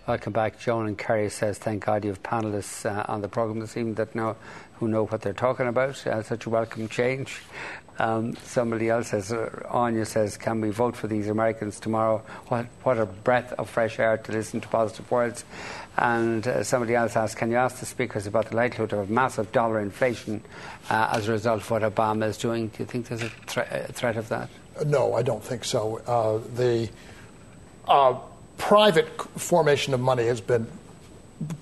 Welcome back. Joan and Kerry says, thank God you have panellists on the programme this evening who know what they're talking about. Such a welcome change. Somebody else says, Anya says, can we vote for these Americans tomorrow? What a breath of fresh air to listen to positive words. And somebody else asked, can you ask the speakers about the likelihood of massive dollar inflation as a result of what Obama is doing? Do you think there's a threat of that? No, I don't think so. The private formation of money has been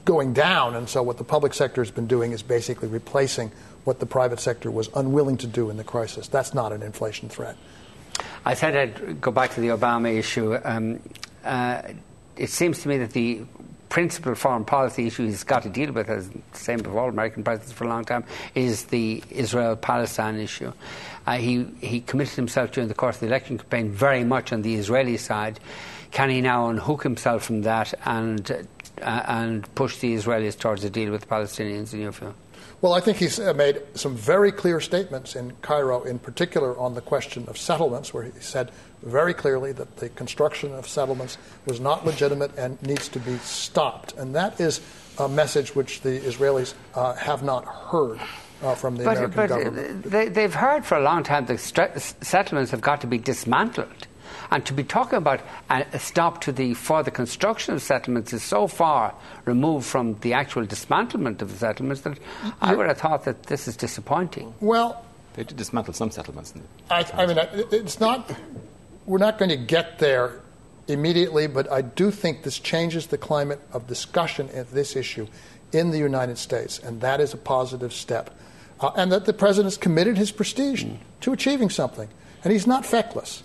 going down, and so what the public sector has been doing is basically replacing what the private sector was unwilling to do in the crisis. That's not an inflation threat. I said I'd go back to the Obama issue. It seems to me that the principal foreign policy issue he's got to deal with, as the same of all American presidents for a long time, is the Israel-Palestine issue. He committed himself during the course of the election campaign very much on the Israeli side. Can he now unhook himself from that and push the Israelis towards a deal with the Palestinians, in your view? Well, I think he's made some very clear statements in Cairo, in particular on the question of settlements, where he said very clearly that the construction of settlements was not legitimate and needs to be stopped. And that is a message which the Israelis have not heard from the American government. They've heard for a long time that settlements have got to be dismantled. And to be talking about a stop to the further construction of settlements is so far removed from the actual dismantlement of the settlements that I would have thought that this is disappointing. Well, they did dismantle some settlements. I mean, it's not. We're not going to get there immediately, but I do think this changes the climate of discussion of this issue in the United States, and that is a positive step. And that the president's committed his prestige to achieving something, and he's not feckless.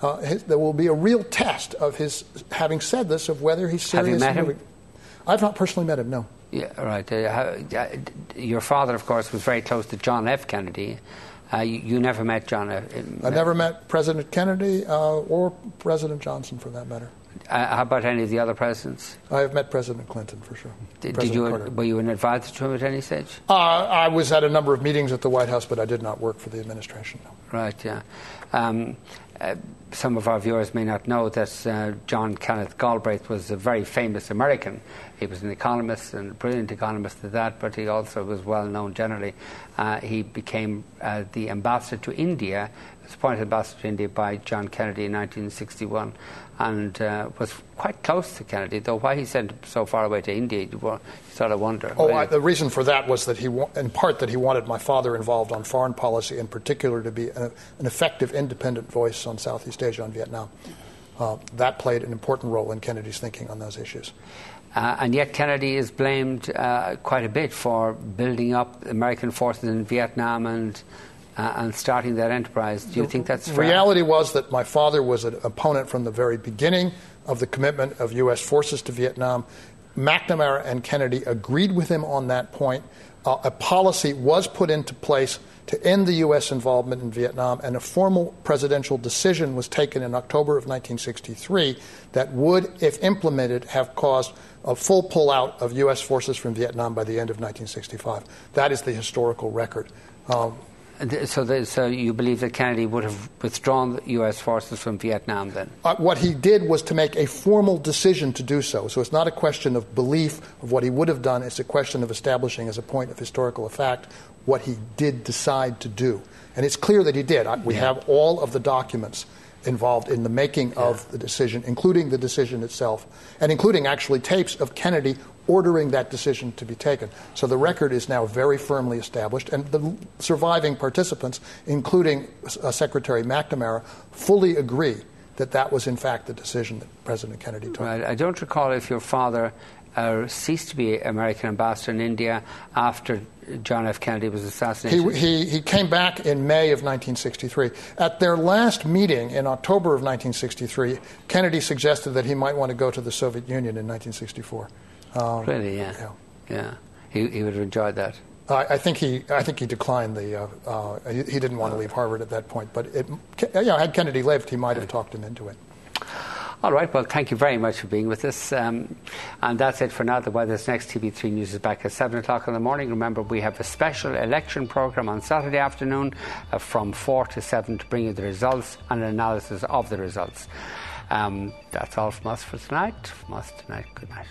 There will be a real test of his having said this, of whether he's serious. Have you met him? I've not personally met him, no. Yeah, right. Your father, of course, was very close to John F. Kennedy. You never met John F. I never met President Kennedy or President Johnson, for that matter. How about any of the other presidents? I have met President Clinton, for sure. Were you an advisor to him at any stage? I was at a number of meetings at the White House, but I did not work for the administration, no. Right, yeah. Some of our viewers may not know that John Kenneth Galbraith was a very famous American. He was an economist and a brilliant economist at that, but he also was well known generally. He became the ambassador to India, was appointed ambassador to India by John Kennedy in 1961, and was quite close to Kennedy, though why he sent him so far away to India, you sort of wonder. The reason for that was that in part that he wanted my father involved on foreign policy, in particular to be an effective independent voice on Southeast Asia and Vietnam. That played an important role in Kennedy's thinking on those issues. And yet Kennedy is blamed quite a bit for building up American forces in Vietnam and starting that enterprise. Do you think that's fair? The reality was that my father was an opponent from the very beginning of the commitment of U.S. forces to Vietnam. McNamara and Kennedy agreed with him on that point. A policy was put into place to end the U.S. involvement in Vietnam, and a formal presidential decision was taken in October of 1963 that would, if implemented, have caused a full pullout of U.S. forces from Vietnam by the end of 1965. That is the historical record. So you believe that Kennedy would have withdrawn the U.S. forces from Vietnam then? What he did was to make a formal decision to do so. So it's not a question of belief of what he would have done. It's a question of establishing as a point of historical fact what he did decide to do. And it's clear that he did. We have all of the documents involved in the making of the decision, including the decision itself, and including actually tapes of Kennedy ordering that decision to be taken. So the record is now very firmly established, and the surviving participants, including Secretary McNamara, fully agree that that was in fact the decision that President Kennedy took. Right. I don't recall if your father ceased to be American ambassador in India after John F. Kennedy was assassinated. He came back in May of 1963. At their last meeting in October of 1963, Kennedy suggested that he might want to go to the Soviet Union in 1964. Really, yeah. He would have enjoyed that. I think he declined he didn't want to leave Harvard at that point. But had Kennedy lived, he might have talked him into it. All right, well, thank you very much for being with us. And that's it for now. The weather's next. TV3 News is back at 7 o'clock in the morning. Remember, we have a special election programme on Saturday afternoon from 4 to 7 to bring you the results and an analysis of the results. That's all from us for tonight. Good night.